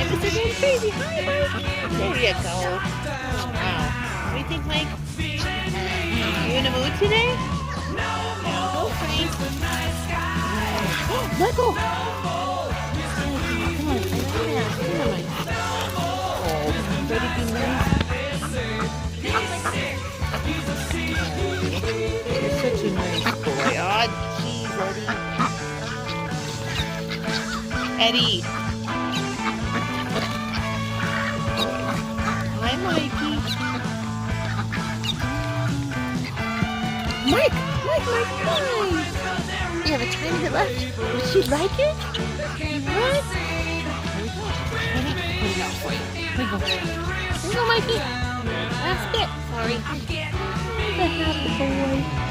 Mr. Going Crazy. Hi, Mike. There you go. Oh, wow. What do you think, Mike? You in a mood today? No. Go, Frank. Michael! Come on, I like that. Come on, Mike. Oh, ready to be nice? You're such a nice boy. Oh, geez, Eddie. Eddie. Hi, Mikey. Mike! Hi! You have a tiny bit left. Would she like it? What? Here we go. Here we go, Mikey. Last bit. Sorry. The happy boy.